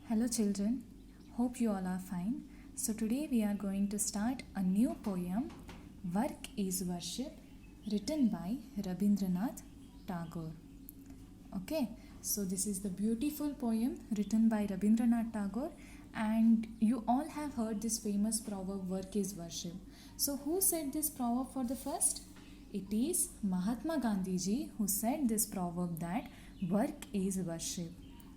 Hello children, hope you all are fine. So today we are going to start a new poem, Work is Worship, written by Rabindranath Tagore. Okay, so this is the beautiful poem written by Rabindranath Tagore, and you all have heard this famous proverb, work is worship. So who said this proverb for the first? It is Mahatma Gandhi ji who said this proverb that work is worship,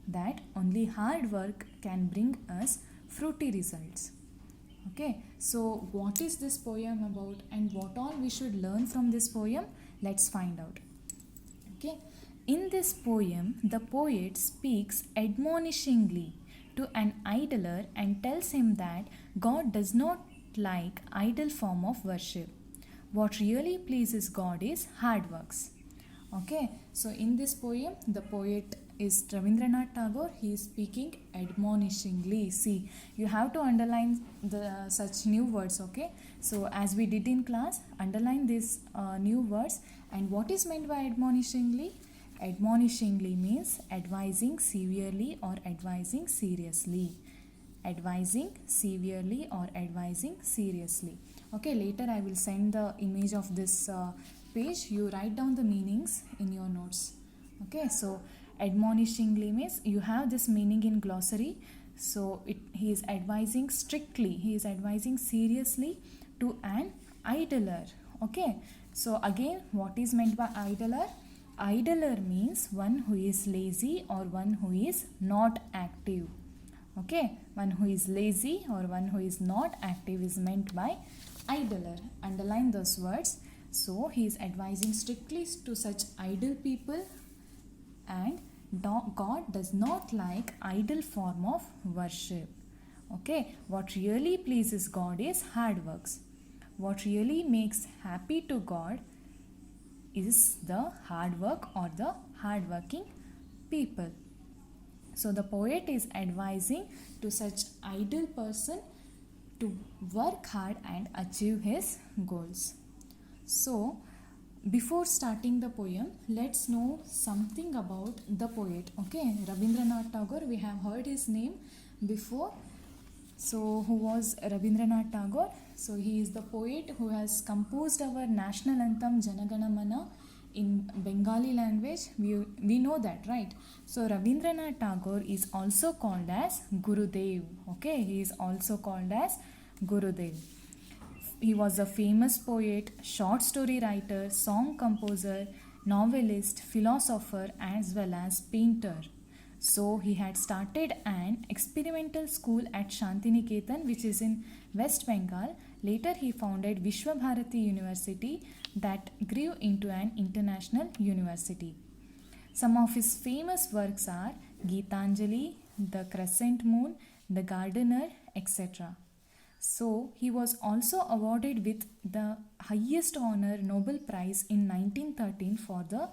that only hard work can bring us fruity results. Okay, so what is this poem about and what all we should learn from this poem? Let's find out. Okay, in this poem, the poet speaks admonishingly to an idler and tells him that God does not like idle form of worship. What really pleases God is hard works. Okay, so in this poem, the poet is Rabindranath Tagore. He is speaking admonishingly. See, you have to underline the such new words. Okay, so as we did in class, underline these new words. And what is meant by admonishingly? Admonishingly means advising severely or advising seriously. Advising severely or advising seriously. Okay, later I will send the image of this page. You write down the meanings in your notes. Okay, so admonishingly means you have this meaning in glossary. So he is advising strictly, he is advising seriously to an idler. Okay, so again, what is meant by idler? Idler means one who is lazy or one who is not active. Okay, one who is lazy or one who is not active is meant by idler. Underline those words. So he is advising strictly to such idle people, and God does not like idle form of worship. Okay, what really pleases God is hard works. What really makes happy to God is the hard work or the hard working people. So the poet is advising to such idle person to work hard and achieve his goals. So before starting the poem, let's know something about the poet. Okay, Rabindranath Tagore, we have heard his name before. So who was Rabindranath Tagore? So he is the poet who has composed our national anthem Jana Gana Mana in Bengali language. We know that, right? So Rabindranath Tagore is also called as Gurudev. Okay, he is also called as Gurudev. He was a famous poet, short story writer, song composer, novelist, philosopher, as well as painter. So he had started an experimental school at Shantiniketan, which is in West Bengal. Later he founded Vishwabharati University that grew into an international university. Some of his famous works are Geetanjali, The Crescent Moon, The Gardener, etc. So he was also awarded with the highest honor Nobel Prize in 1913 for the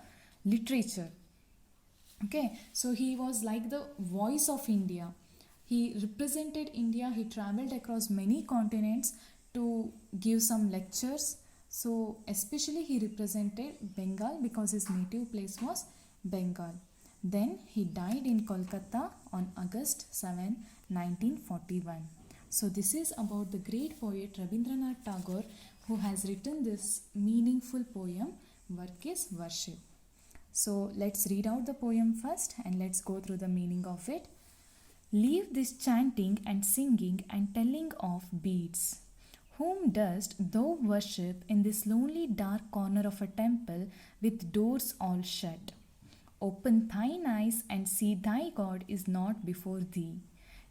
literature. Okay, so he was like the voice of India. He represented India. He traveled across many continents to give some lectures. So especially he represented Bengal because his native place was Bengal. Then he died in Kolkata on August 7, 1941. So this is about the great poet Rabindranath Tagore, who has written this meaningful poem, Work is Worship. So let's read out the poem first and let's go through the meaning of it. Leave this chanting and singing and telling of beads. Whom dost thou worship in this lonely dark corner of a temple with doors all shut? Open thine eyes and see thy God is not before thee.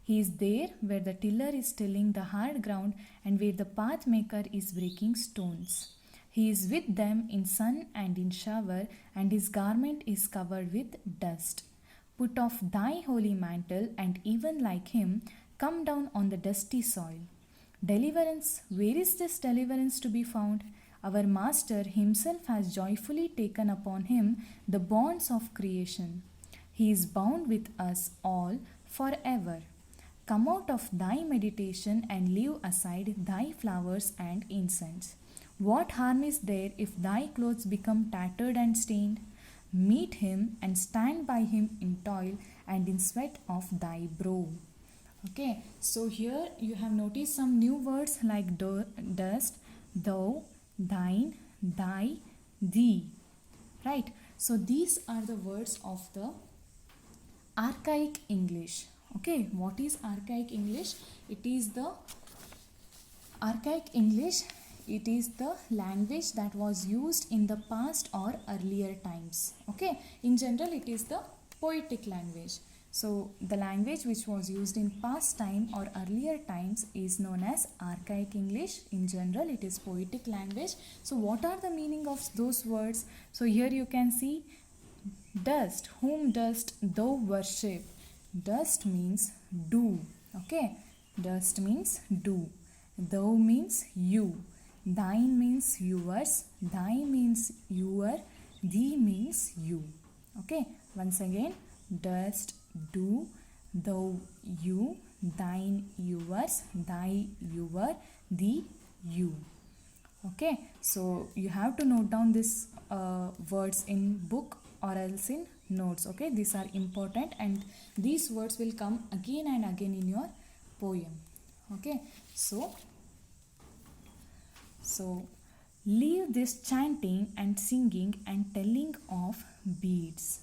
He is there where the tiller is tilling the hard ground and where the path maker is breaking stones. He is with them in sun and in shower, and his garment is covered with dust. Put off thy holy mantle, and even like him, come down on the dusty soil. Deliverance, where is this deliverance to be found? Our Master himself has joyfully taken upon him the bonds of creation. He is bound with us all forever. Come out of thy meditation and leave aside thy flowers and incense. What harm is there if thy clothes become tattered and stained? Meet him and stand by him in toil and in sweat of thy brow. Okay, so here you have noticed some new words like dust, thou, thine, thy, thee, right? So these are the words of the archaic English. Okay, what is archaic English? It is the archaic English. It is the language that was used in the past or earlier times. Okay, in general, it is the poetic language. So the language which was used in past time or earlier times is known as archaic English. In general, it is poetic language. So what are the meaning of those words? So here you can see dust. Whom dost thou worship? Dust means do. Okay, dust means do. Thou means you. Thine means yours. Thy means your. Thee means you. Okay, once again, dust, do, thou, you, thine, yours, thy, your, thee, you. Okay, so you have to note down these words in book or else in notes. Okay, these are important and these words will come again and again in your poem. Okay, so leave this chanting and singing and telling of beads.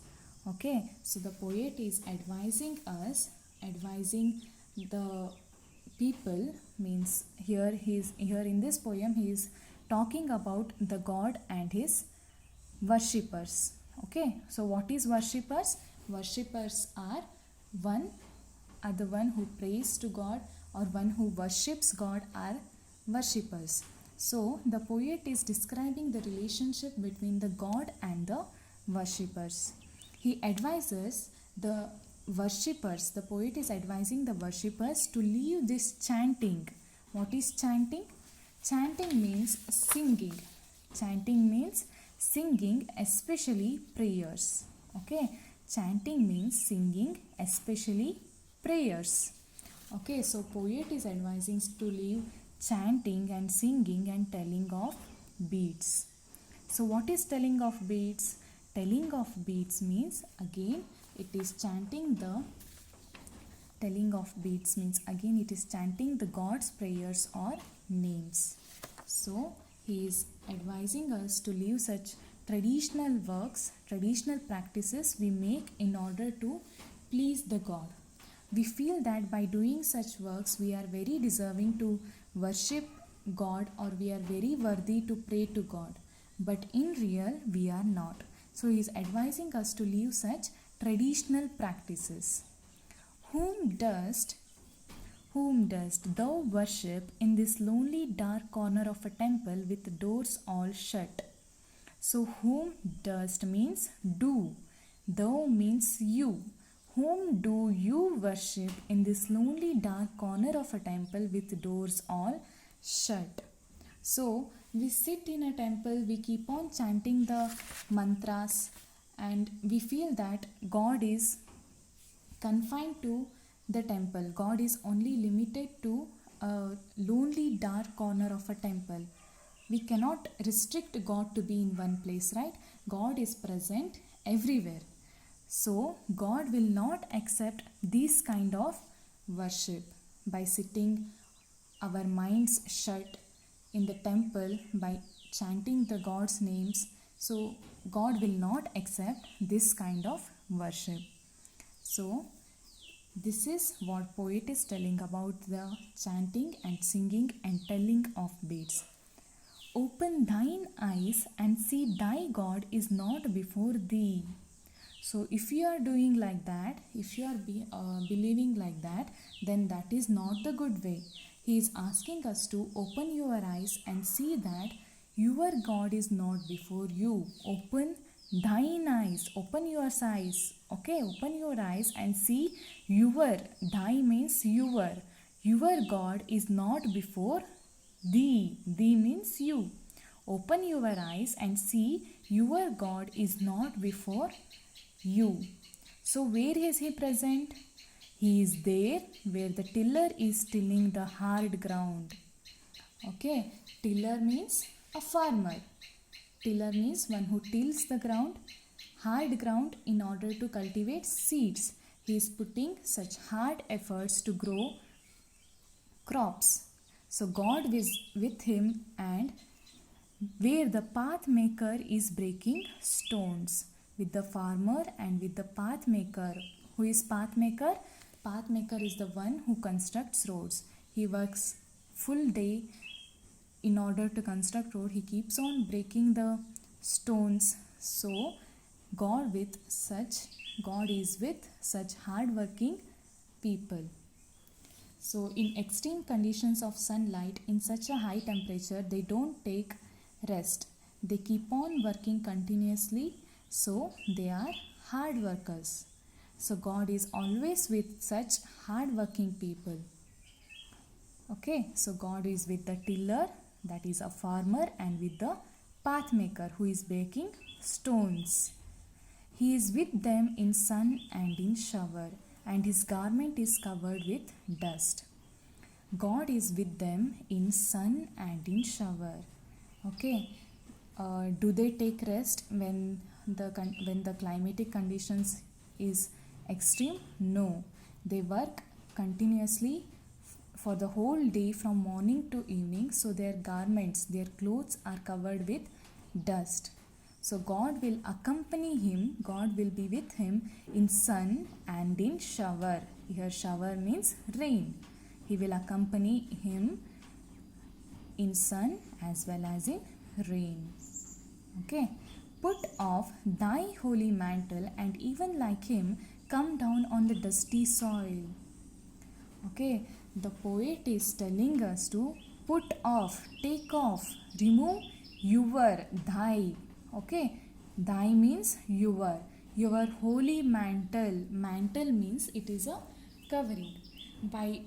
Okay, so the poet is advising the people, means here in this poem he is talking about the God and his worshippers. Okay, so what is worshippers? Worshippers are the one who prays to God or one who worships God are worshippers. So the poet is describing the relationship between the God and the worshippers. He advises the worshippers, the poet is advising the worshippers to leave this chanting. What is chanting? Chanting means singing. Chanting means singing, especially prayers. Okay, chanting means singing, especially prayers. Okay, so poet is advising to leave chanting and singing and telling of beads. So what is telling of beads? Telling of beads means again it is chanting the God's prayers or names. So he is advising us to leave such traditional works, traditional practices we make in order to please the God. We feel that by doing such works we are very deserving to worship God or we are very worthy to pray to God. But in real we are not. So he is advising us to leave such traditional practices. Whom dost thou worship in this lonely dark corner of a temple with doors all shut? So whom dost means do. Thou means you. Whom do you worship in this lonely dark corner of a temple with doors all shut? So we sit in a temple, we keep on chanting the mantras and we feel that God is confined to the temple. God is only limited to a lonely dark corner of a temple. We cannot restrict God to be in one place, right? God is present everywhere. So God will not accept this kind of worship by sitting our minds shut in the temple by chanting the God's names. So God will not accept this kind of worship. So this is what poet is telling about the chanting and singing and telling of beads. Open thine eyes and see thy God is not before thee. So if you are doing like that, if you are believing like that, then that is not the good way. He is asking us to open your eyes and see that your God is not before you. Open thine eyes, open your eyes. Okay, open your eyes and see your, thy means your God is not before thee. Thee means you. Open your eyes and see your God is not before you. So where is he present? He is there where the tiller is tilling the hard ground. Okay, tiller means a farmer. Tiller means one who tills the ground, hard ground, in order to cultivate seeds. He is putting such hard efforts to grow crops. So God is with him, and where the path maker is breaking stones, with the farmer and with the path maker. Who is path maker? Path maker is the one who constructs roads. He works full day in order to construct road. He keeps on breaking the stones. So God is with such hardworking people. So in extreme conditions of sunlight, in such a high temperature, they don't take rest. They keep on working continuously. So they are hard workers. So God is always with such hardworking people. Okay, so God is with the tiller, that is a farmer, and with the path maker, who is breaking stones. He is with them in sun and in shower, and his garment is covered with dust. God is with them in sun and in shower. Okay, do they take rest when the climatic conditions is extreme? No, they work continuously for the whole day from morning to evening. So their garments, their clothes are covered with dust. So God will accompany him, God will be with him in sun and in shower. Here shower means rain. He will accompany him in sun as well as in rain. Okay. Put off thy holy mantle, and even like him come down on the dusty soil. Okay. The poet is telling us to put off, take off, remove your, thy. Okay, thy means your holy mantle. Mantle means it is a covering. By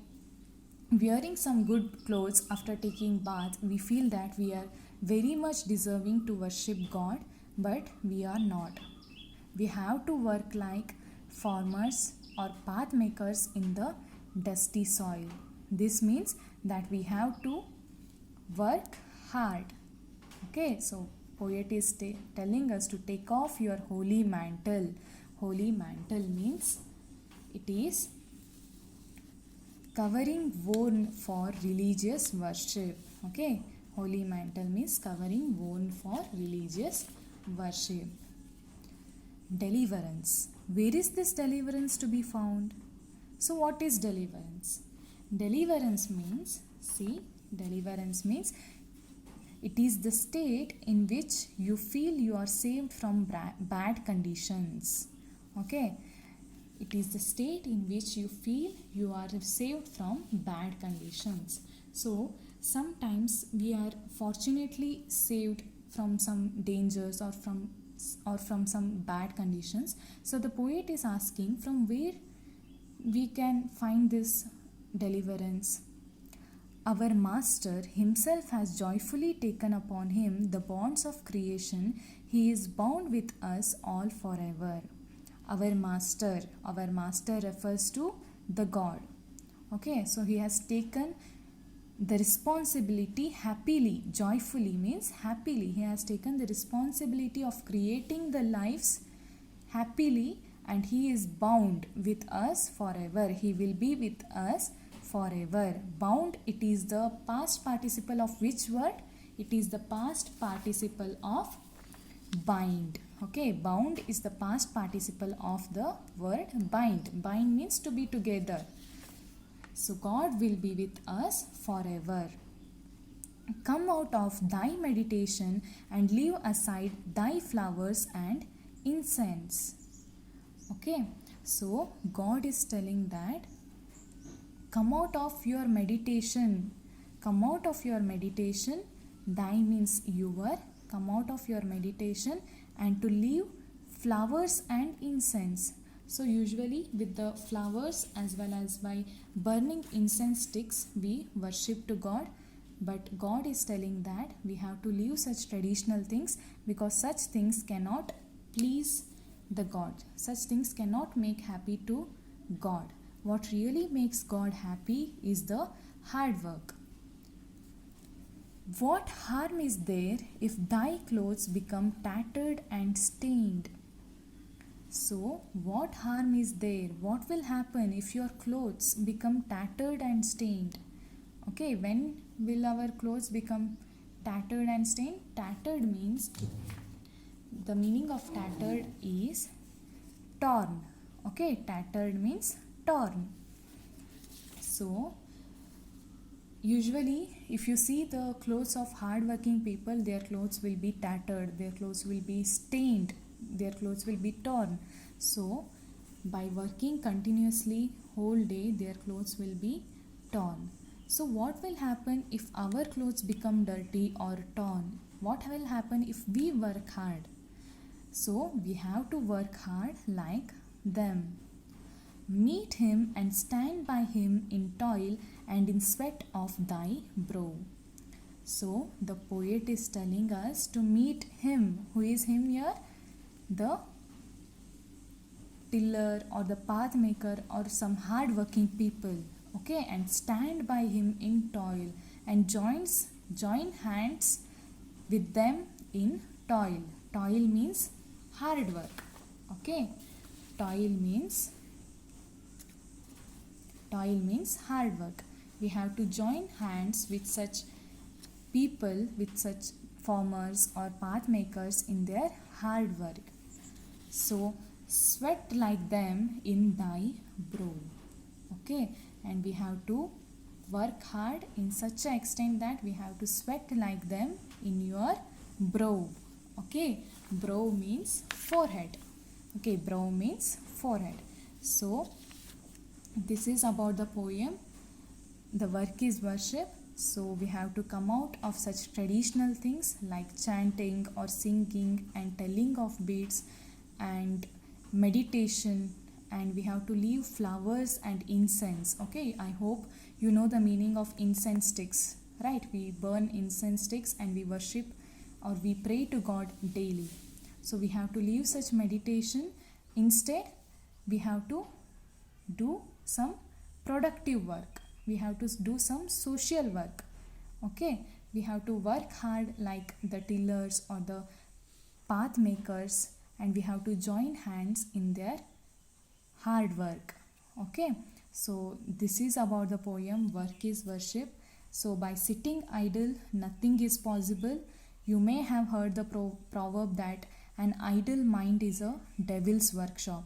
wearing some good clothes after taking bath, we feel that we are very much deserving to worship God, but we are not. We have to work like farmers or path makers in the dusty soil. This means that we have to work hard. Okay, so poet is telling us to take off your holy mantle. Holy mantle means it is covering worn for religious worship. Okay, holy mantle means covering worn for religious worship. Deliverance. Where is this deliverance to be found? So what is deliverance? Deliverance means, deliverance means it is the state in which you feel you are saved from bad conditions. Okay, it is the state in which you feel you are saved from bad conditions. So sometimes we are fortunately saved from some dangers or from some bad conditions. So the poet is asking from where we can find this deliverance. Our Master himself has joyfully taken upon him the bonds of creation. He is bound with us all forever. Our Master refers to the God. Okay, so he has taken the responsibility happily. Joyfully means happily. He has taken the responsibility of creating the lives happily, and he is bound with us forever. He will be with us forever. Bound, it is the past participle of which word? It is the past participle of bind. Okay, bound is the past participle of the word bind. Bind means to be together. So God will be with us forever. Come out of thy meditation and leave aside thy flowers and incense. Okay, so God is telling that come out of your meditation. Come out of your meditation. Thy means your. Come out of your meditation and to leave flowers and incense. So usually with the flowers as well as by burning incense sticks we worship to God. But God is telling that we have to leave such traditional things because such things cannot please the God. Such things cannot make happy to God. What really makes God happy is the hard work. What harm is there if thy clothes become tattered and stained? So, what harm is there? What will happen if your clothes become tattered and stained? Okay, when will our clothes become tattered and stained? Tattered means, the meaning of tattered is torn. Okay, tattered means torn. So, usually if you see the clothes of hard-working people, their clothes will be tattered, their clothes will be stained, their clothes will be torn. So by working continuously whole day, their clothes will be torn. So what will happen if our clothes become dirty or torn? What will happen if we work hard? So we have to work hard like them. Meet him and stand by him in toil and in sweat of thy brow. So the poet is telling us to meet him. Who is him here? The tiller or the path maker or some hard working people. Okay, and stand by him in toil and join hands with them in toil. Toil means hard work. Okay, toil means hard work. We have to join hands with such people, with such farmers or path makers in their hard work. So sweat like them in thy brow. Okay, and we have to work hard in such an extent that we have to sweat like them in your brow. Okay, brow means forehead. Okay, brow means forehead. So this is about the poem. The work is worship. So we have to come out of such traditional things like chanting or singing and telling of beads and meditation, and we have to leave flowers and incense. Okay, I hope you know the meaning of incense sticks, right? We burn incense sticks and we worship or we pray to God daily. So we have to leave such meditation. Instead, we have to do some productive work. We have to do some social work. Okay, we have to work hard like the tillers or the path makers, and we have to join hands in their hard work. Okay, so this is about the poem Work is Worship. So by sitting idle, nothing is possible. You may have heard the proverb that an idle mind is a devil's workshop.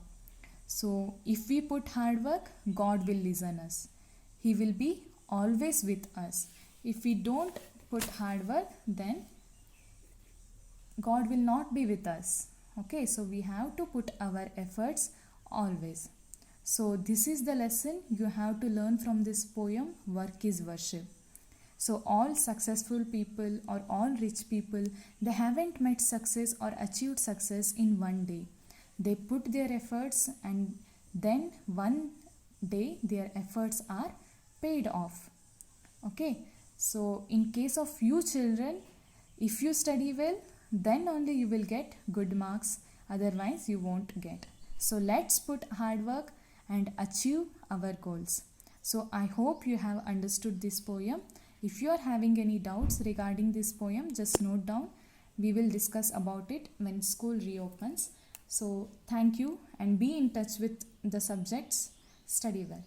So if we put hard work, God will listen us. He will be always with us. If we don't put hard work, then God will not be with us. Okay, so we have to put our efforts always. So this is the lesson you have to learn from this poem, Work is Worship. So all successful people or all rich people, they haven't met success or achieved success in one day. They put their efforts and then one day their efforts are paid off. Okay, so in case of you children, if you study well, then only you will get good marks, otherwise you won't get. So let's put hard work and achieve our goals. So I hope you have understood this poem. If you are having any doubts regarding this poem, just note down. We will discuss about it when school reopens. So thank you and be in touch with the subjects. Study well.